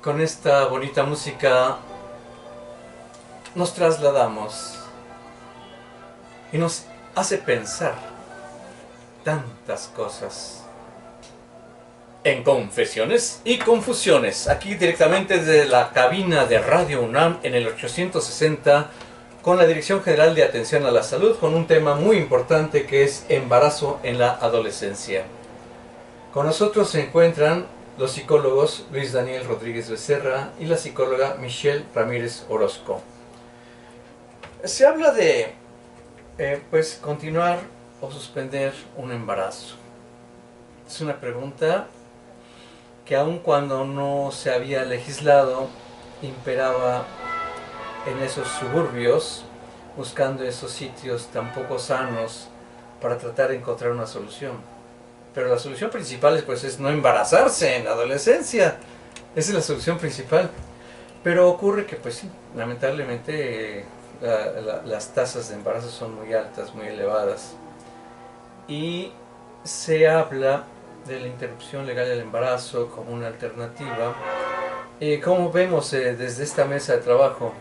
Con esta bonita música nos trasladamos y nos hace pensar tantas cosas en Confesiones y Confusiones, aquí directamente desde la cabina de Radio UNAM en el 860, con la Dirección General de Atención a la Salud, con un tema muy importante que es embarazo en la adolescencia. Con nosotros se encuentran los psicólogos Luis Daniel Rodríguez Becerra y la psicóloga Michelle Ramírez Orozco. Se habla de continuar o suspender un embarazo. Es una pregunta que aun cuando no se había legislado, imperaba en esos suburbios, buscando esos sitios tan poco sanos para tratar de encontrar una solución. Pero la solución principal es no embarazarse en la adolescencia. Esa es la solución principal. Pero ocurre que sí, lamentablemente las tasas de embarazo son muy altas, muy elevadas. Y se habla de la interrupción legal del embarazo como una alternativa. Como vemos desde esta mesa de trabajo,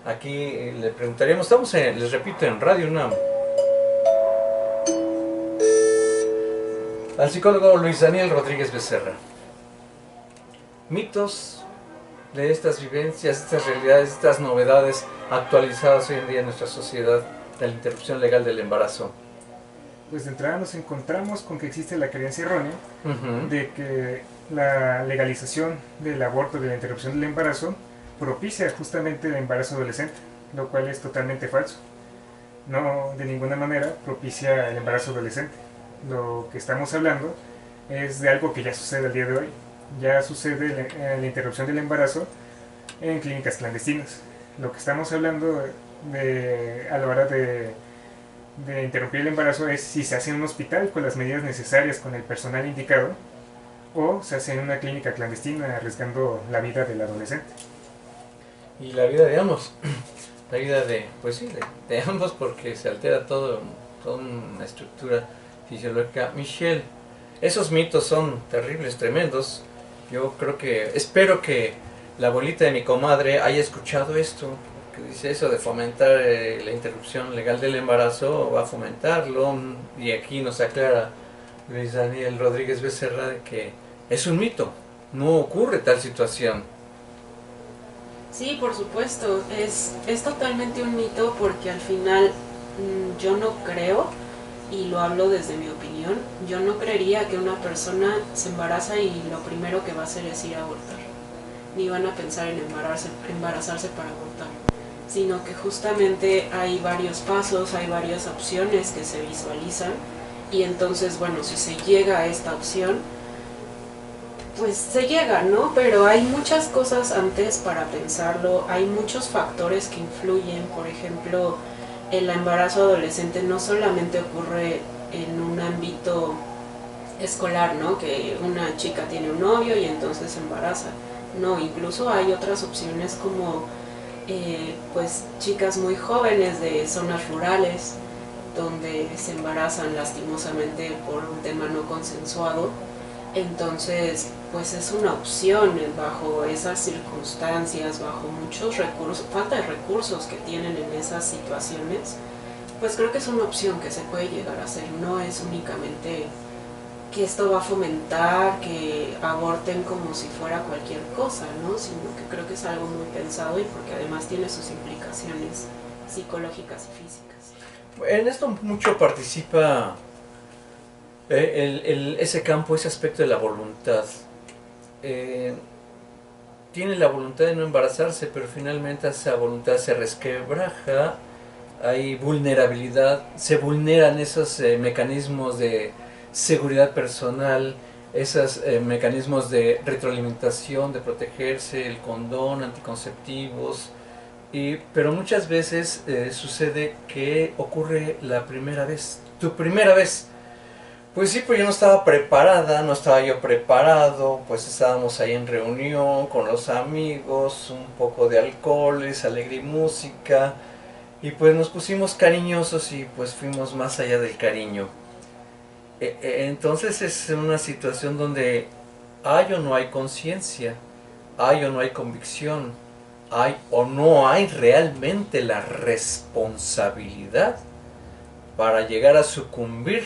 aquí le preguntaríamos, estamos les repito, en Radio UNAM, al psicólogo Luis Daniel Rodríguez Becerra. Mitos de estas vivencias, estas realidades, estas novedades actualizadas hoy en día en nuestra sociedad de la interrupción legal del embarazo. Pues de entrada nos encontramos con que existe la creencia errónea de que la legalización del aborto, de la interrupción del embarazo, propicia justamente el embarazo adolescente, lo cual es totalmente falso. No, de ninguna manera propicia el embarazo adolescente. Lo que estamos hablando es de algo que ya sucede al día de hoy. Ya sucede la interrupción del embarazo en clínicas clandestinas. Lo que estamos hablando a la hora de interrumpir el embarazo es si se hace en un hospital con las medidas necesarias, con el personal indicado, o se hace en una clínica clandestina arriesgando la vida del adolescente. Y la vida de ambos, la vida de ambos, porque se altera toda una estructura fisiológica. Michelle, esos mitos son terribles, tremendos. Yo espero que la abuelita de mi comadre haya escuchado esto, que dice eso de fomentar la interrupción legal del embarazo, va a fomentarlo, y aquí nos aclara Luis Daniel Rodríguez Becerra de que es un mito, no ocurre tal situación. Sí, por supuesto, es totalmente un mito, porque al final yo no creo, y lo hablo desde mi opinión, yo no creería que una persona se embaraza y lo primero que va a hacer es ir a abortar, ni van a pensar en embarazarse para abortar, sino que justamente hay varios pasos, hay varias opciones que se visualizan, y entonces, si se llega a esta opción, pues se llega, ¿no? Pero hay muchas cosas antes para pensarlo, hay muchos factores que influyen. Por ejemplo, el embarazo adolescente no solamente ocurre en un ámbito escolar, ¿no? Que una chica tiene un novio y entonces se embaraza. No, incluso hay otras opciones como chicas muy jóvenes de zonas rurales donde se embarazan lastimosamente por un tema no consensuado. Entonces, es una opción bajo esas circunstancias, bajo muchos recursos, falta de recursos que tienen en esas situaciones. Creo que es una opción que se puede llegar a hacer. No es únicamente que esto va a fomentar que aborten como si fuera cualquier cosa, ¿no? Sino que creo que es algo muy pensado, y porque además tiene sus implicaciones psicológicas y físicas. En esto mucho participa ese campo, ese aspecto de la voluntad. Tiene la voluntad de no embarazarse, pero finalmente esa voluntad se resquebraja, hay vulnerabilidad, se vulneran esos mecanismos de seguridad personal, esos mecanismos de retroalimentación, de protegerse, el condón, anticonceptivos, pero muchas veces sucede que ocurre la primera vez, tu primera vez. Pues sí, pues yo no estaba preparada, no estaba yo preparado, pues estábamos ahí en reunión con los amigos, un poco de alcoholes, alegría y música, y pues nos pusimos cariñosos y pues fuimos más allá del cariño. Entonces es una situación donde hay o no hay conciencia, hay o no hay convicción, hay o no hay realmente la responsabilidad para llegar a sucumbir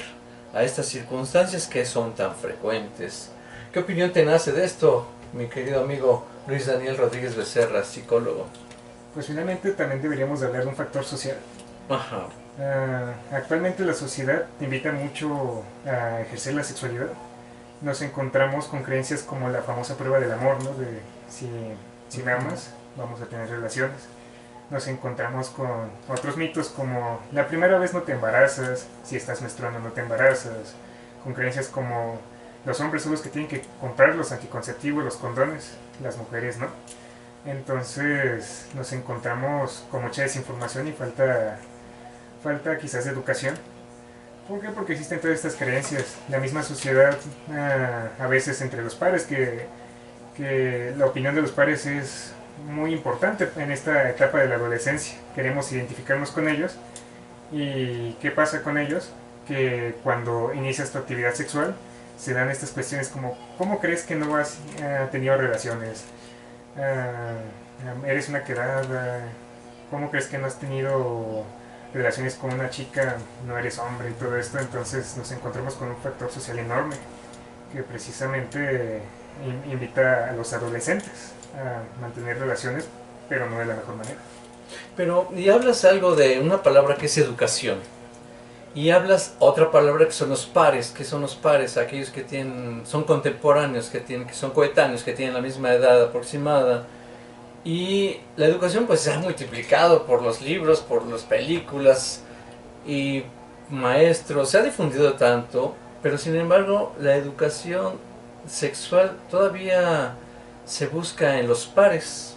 a estas circunstancias que son tan frecuentes. ¿Qué opinión te nace de esto, mi querido amigo Luis Daniel Rodríguez Becerra, psicólogo? Pues finalmente también deberíamos hablar de un factor social. Ajá. Actualmente la sociedad invita mucho a ejercer la sexualidad. Nos encontramos con creencias como la famosa prueba del amor, ¿no? De si me amas, vamos a tener relaciones. Nos encontramos con otros mitos como la primera vez no te embarazas, si estás menstruando no te embarazas, con creencias como los hombres son los que tienen que comprar los anticonceptivos, los condones, las mujeres no. Entonces nos encontramos con mucha desinformación y falta quizás de educación. ¿Por qué? Porque existen todas estas creencias. La misma sociedad, a veces entre los pares, que la opinión de los pares es muy importante en esta etapa de la adolescencia. Queremos identificarnos con ellos. ¿Y qué pasa con ellos? Que cuando inicias tu actividad sexual, se dan estas cuestiones como, ¿cómo crees que no has tenido relaciones? ¿Eres una quedada? ¿Cómo crees que no has tenido relaciones con una chica? No eres hombre y todo esto. Entonces nos encontramos con un factor social enorme que precisamente invita a los adolescentes a mantener relaciones, pero no de la mejor manera. Pero, y hablas algo de una palabra que es educación, y hablas otra palabra que son los pares. ¿Qué son los pares? Aquellos que son contemporáneos, que son coetáneos, que tienen la misma edad aproximada. Y la educación pues se ha multiplicado por los libros, por las películas y maestros, se ha difundido tanto, pero sin embargo la educación sexual todavía se busca en los pares.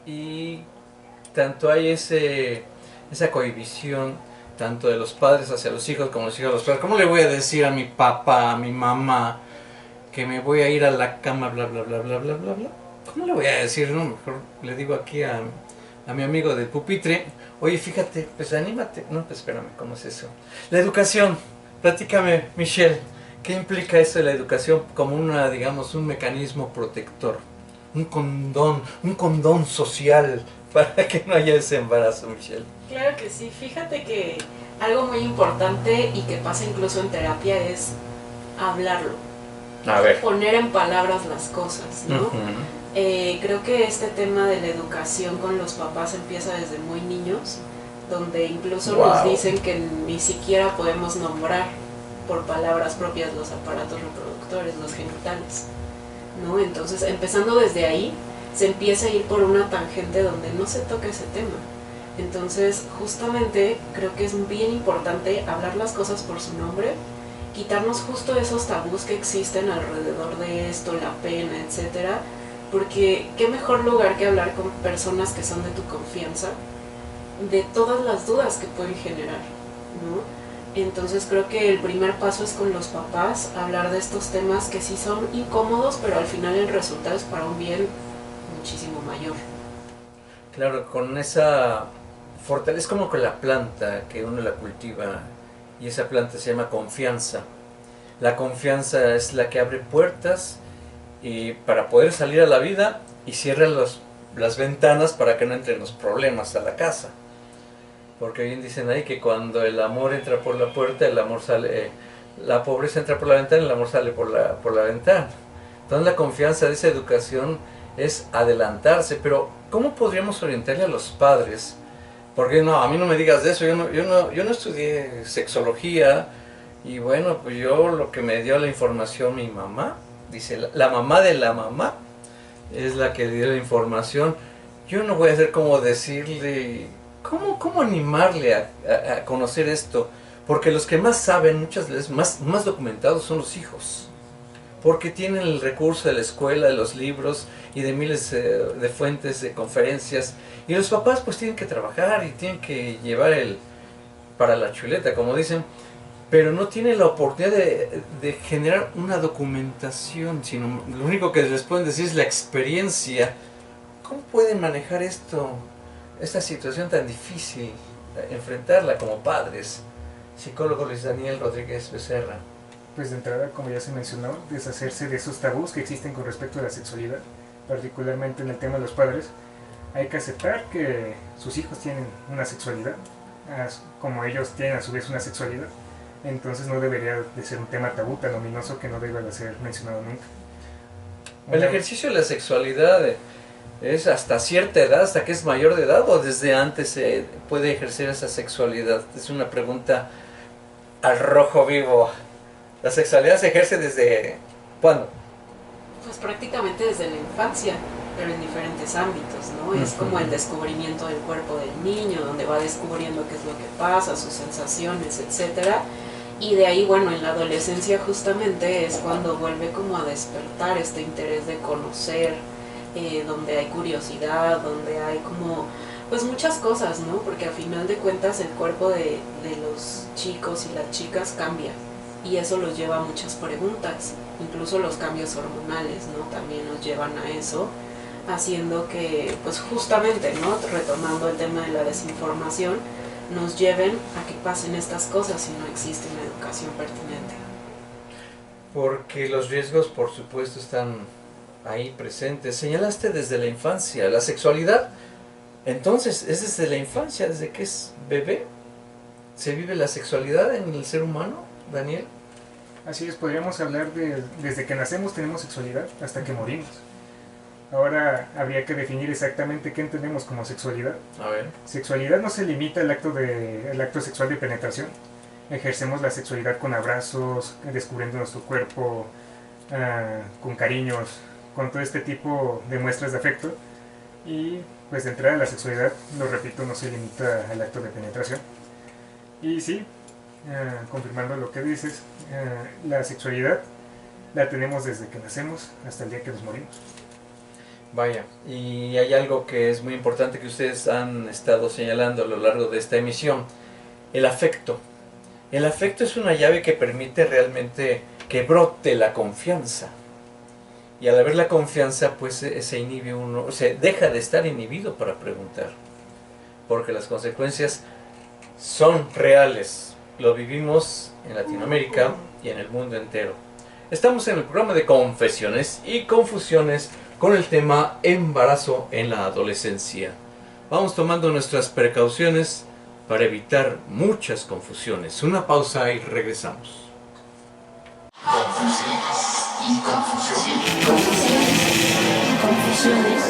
Y tanto hay esa cohibición, tanto de los padres hacia los hijos como los hijos a los padres. ¿Cómo le voy a decir a mi papá, a mi mamá, que me voy a ir a la cama, bla, bla, bla, bla, bla, bla, bla? ¿Cómo le voy a decir? No, mejor le digo aquí a mi amigo del pupitre, oye, fíjate, pues anímate. No, pues espérame, ¿cómo es eso? La educación, platícame, Michelle, ¿qué implica eso de la educación como digamos, un mecanismo protector? Un condón social para que no haya ese embarazo, Michelle. Claro que sí, fíjate que algo muy importante y que pasa incluso en terapia es hablarlo. A ver. Poner en palabras las cosas, ¿no? Creo que este tema de la educación con los papás empieza desde muy niños, donde incluso nos dicen que ni siquiera podemos nombrar por palabras propias los aparatos reproductores, los genitales, ¿no? Entonces, empezando desde ahí, se empieza a ir por una tangente donde no se toca ese tema. Entonces, justamente creo que es bien importante hablar las cosas por su nombre, quitarnos justo esos tabús que existen alrededor de esto, la pena, etcétera, porque qué mejor lugar que hablar con personas que son de tu confianza de todas las dudas que pueden generar, ¿no? Entonces creo que el primer paso es con los papás, hablar de estos temas que sí son incómodos, pero al final el resultado es para un bien muchísimo mayor. Claro, con esa fortaleza, es como con la planta que uno la cultiva, y esa planta se llama confianza. La confianza es la que abre puertas y para poder salir a la vida y cierra las ventanas para que no entren los problemas a la casa. Porque bien dicen ahí que cuando el amor entra por la puerta, el amor sale, la pobreza entra por la ventana y el amor sale por la ventana. Entonces la confianza de esa educación es adelantarse. Pero ¿cómo podríamos orientarle a los padres? Porque no, a mí no me digas de eso, yo no estudié sexología, y bueno, pues yo lo que me dio la información mi mamá, dice la mamá de la mamá es la que dio la información. Yo no voy a hacer como decirle, ¿cómo animarle a conocer esto? Porque los que más saben, muchas veces más documentados son los hijos, porque tienen el recurso de la escuela, de los libros y de miles de fuentes, de conferencias, y los papás pues tienen que trabajar y tienen que llevar para la chuleta, como dicen, pero no tienen la oportunidad de generar una documentación, sino lo único que les pueden decir es la experiencia. ¿Cómo pueden manejar esta situación tan difícil, enfrentarla como padres? Psicólogo Luis Daniel Rodríguez Becerra. Pues de entrada, como ya se mencionó, deshacerse de esos tabús que existen con respecto a la sexualidad, particularmente en el tema de los padres. Hay que aceptar que sus hijos tienen una sexualidad, como ellos tienen a su vez una sexualidad. Entonces no debería de ser un tema tabú tan ominoso que no deba de ser mencionado nunca. El ejercicio de la sexualidad es hasta cierta edad, hasta que es mayor de edad, o desde antes se puede ejercer esa sexualidad. Es una pregunta al rojo vivo. ¿La sexualidad se ejerce desde cuándo? Pues prácticamente desde la infancia, pero en diferentes ámbitos, ¿no? Es como el descubrimiento del cuerpo del niño, donde va descubriendo qué es lo que pasa, sus sensaciones, etcétera. Y de ahí, bueno, en la adolescencia justamente es cuando vuelve como a despertar este interés de conocer, donde hay curiosidad, donde hay como, pues muchas cosas, ¿no? Porque a final de cuentas el cuerpo de los chicos y las chicas cambia. Y eso los lleva a muchas preguntas, incluso los cambios hormonales, ¿no? También nos llevan a eso, haciendo que, pues justamente, ¿no? Retomando el tema de la desinformación, nos lleven a que pasen estas cosas si no existe una educación pertinente. Porque los riesgos, por supuesto, están ahí presentes. Señalaste desde la infancia, la sexualidad, entonces, ¿es desde la infancia, desde que es bebé? ¿Se vive la sexualidad en el ser humano, Daniel? Así es, podríamos hablar de desde que nacemos tenemos sexualidad hasta que morimos. Ahora habría que definir exactamente qué entendemos como sexualidad. A ver. Sexualidad no se limita al acto sexual de penetración. Ejercemos la sexualidad con abrazos, descubriendo nuestro cuerpo, con cariños, con todo este tipo de muestras de afecto. Y pues de entrada la sexualidad, lo repito, no se limita al acto de penetración. Y sí, confirmando lo que dices, la sexualidad la tenemos desde que nacemos hasta el día que nos morimos. Vaya, y hay algo que es muy importante que ustedes han estado señalando a lo largo de esta emisión, el afecto. El afecto es una llave que permite realmente que brote la confianza. Y al haber la confianza, pues se inhibe uno, se deja de estar inhibido para preguntar. Porque las consecuencias son reales. Lo vivimos en Latinoamérica y en el mundo entero. Estamos en el programa de Confesiones y Confusiones con el tema embarazo en la adolescencia. Vamos tomando nuestras precauciones para evitar muchas confusiones. Una pausa y regresamos. Confesiones y confusiones.